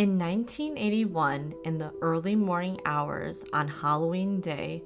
In 1981, in the early morning hours on Halloween Day,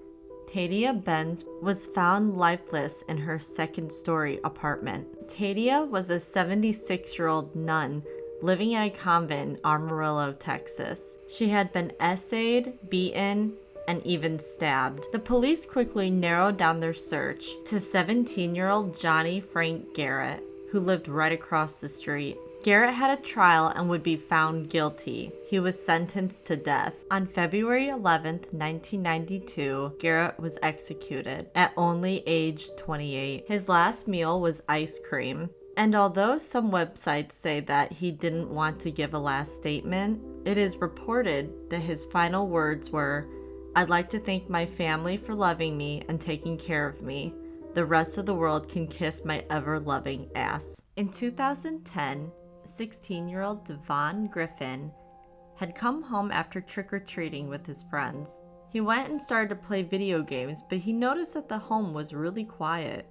Tadia Benz was found lifeless in her second-story apartment. Tadia was a 76-year-old nun living in a convent in Amarillo, Texas. She had been essayed, beaten, and even stabbed. The police quickly narrowed down their search to 17-year-old Johnny Frank Garrett, who lived right across the street. Garrett had a trial and would be found guilty. He was sentenced to death. On February 11, 1992, Garrett was executed at only age 28. His last meal was ice cream. And although some websites say that he didn't want to give a last statement, it is reported that his final words were, "I'd like to thank my family for loving me and taking care of me. The rest of the world can kiss my ever-loving ass." In 2010, 16-year-old Devon Griffin had come home after trick-or-treating with his friends. He went and started to play video games, but he noticed that the home was really quiet.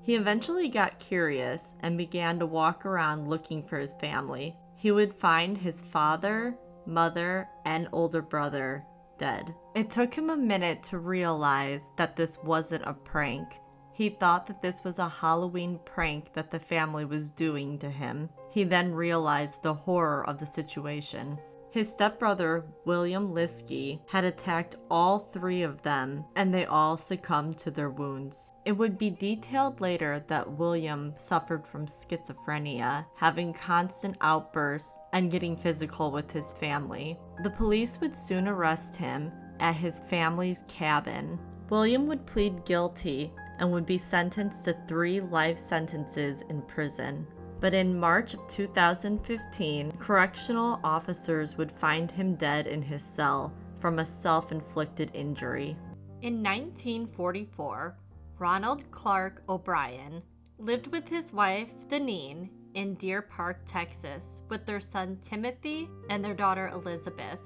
He eventually got curious and began to walk around looking for his family. He would find his father, mother, and older brother dead. It took him a minute to realize that this wasn't a prank. He thought that this was a Halloween prank that the family was doing to him. He then realized the horror of the situation. His stepbrother, William Liskey, had attacked all three of them, and they all succumbed to their wounds. It would be detailed later that William suffered from schizophrenia, having constant outbursts and getting physical with his family. The police would soon arrest him at his family's cabin. William would plead guilty and would be sentenced to 3 life sentences in prison. But in March of 2015, correctional officers would find him dead in his cell from a self-inflicted injury. In 1944, Ronald Clark O'Brien lived with his wife, Deneen, in Deer Park, Texas, with their son Timothy and their daughter Elizabeth.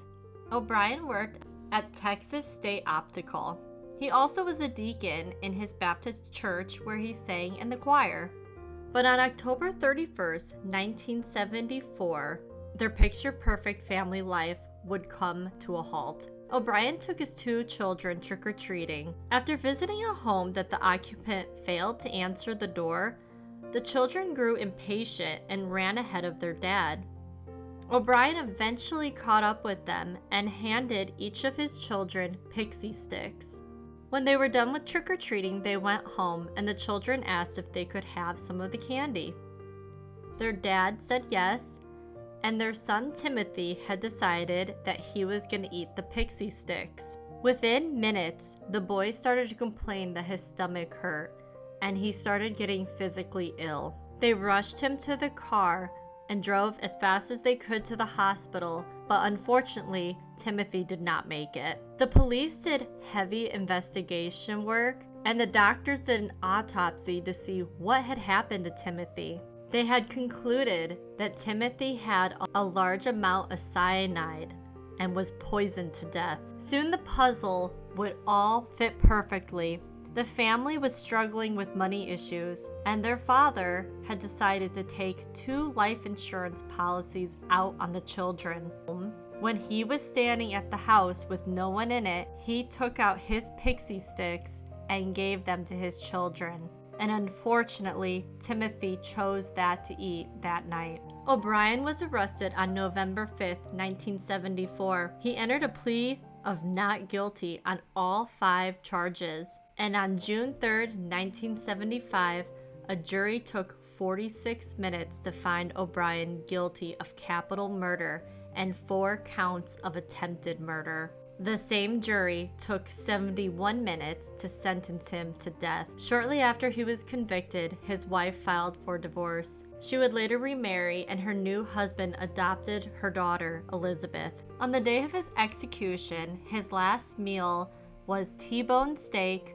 O'Brien worked at Texas State Optical. He also was a deacon in his Baptist church where he sang in the choir. But on October 31st, 1974, their picture-perfect family life would come to a halt. O'Brien took his 2 children trick-or-treating. After visiting a home that the occupant failed to answer the door, the children grew impatient and ran ahead of their dad. O'Brien eventually caught up with them and handed each of his children pixie sticks. When they were done with trick-or-treating, they went home and the children asked if they could have some of the candy. Their dad said yes, and their son Timothy had decided that he was going to eat the pixie sticks. Within minutes, the boy started to complain that his stomach hurt, and he started getting physically ill. They rushed him to the car and drove as fast as they could to the hospital, but unfortunately, Timothy did not make it. The police did heavy investigation work, and the doctors did an autopsy to see what had happened to Timothy. They had concluded that Timothy had a large amount of cyanide and was poisoned to death. Soon the puzzle would all fit perfectly. The family was struggling with money issues, and their father had decided to take 2 life insurance policies out on the children. When he was standing at the house with no one in it, he took out his pixie sticks and gave them to his children. And unfortunately, Timothy chose that to eat that night. O'Brien was arrested on November 5th, 1974. He entered a plea of not guilty on all 5 charges. And on June 3rd, 1975, a jury took 46 minutes to find O'Brien guilty of capital murder and 4 counts of attempted murder. The same jury took 71 minutes to sentence him to death. Shortly after he was convicted, his wife filed for divorce. She would later remarry, and her new husband adopted her daughter, Elizabeth. On the day of his execution, his last meal was T-bone steak,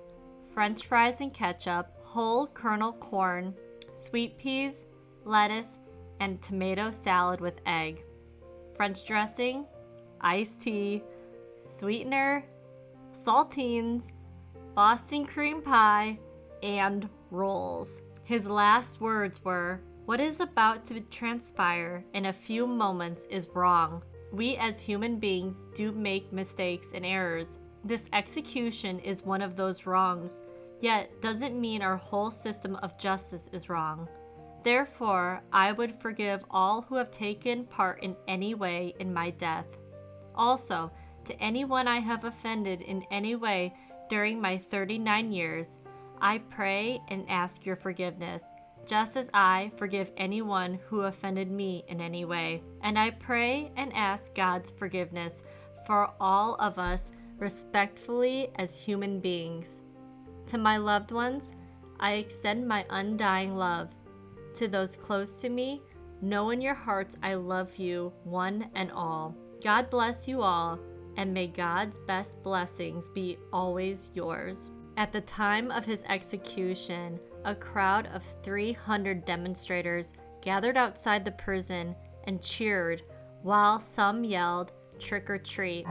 French fries and ketchup, whole kernel corn, sweet peas, lettuce, and tomato salad with egg, French dressing, iced tea, sweetener, saltines, Boston cream pie, and rolls. His last words were, "What is about to transpire in a few moments is wrong. We as human beings do make mistakes and errors. This execution is one of those wrongs, yet doesn't mean our whole system of justice is wrong. Therefore, I would forgive all who have taken part in any way in my death. Also, to anyone I have offended in any way during my 39 years, I pray and ask your forgiveness, just as I forgive anyone who offended me in any way. And I pray and ask God's forgiveness for all of us respectfully as human beings. To my loved ones, I extend my undying love. To those close to me, know in your hearts I love you, one and all. God bless you all, and may God's best blessings be always yours. At the time of his execution, a crowd of 300 demonstrators gathered outside the prison and cheered while some yelled, "Trick or treat."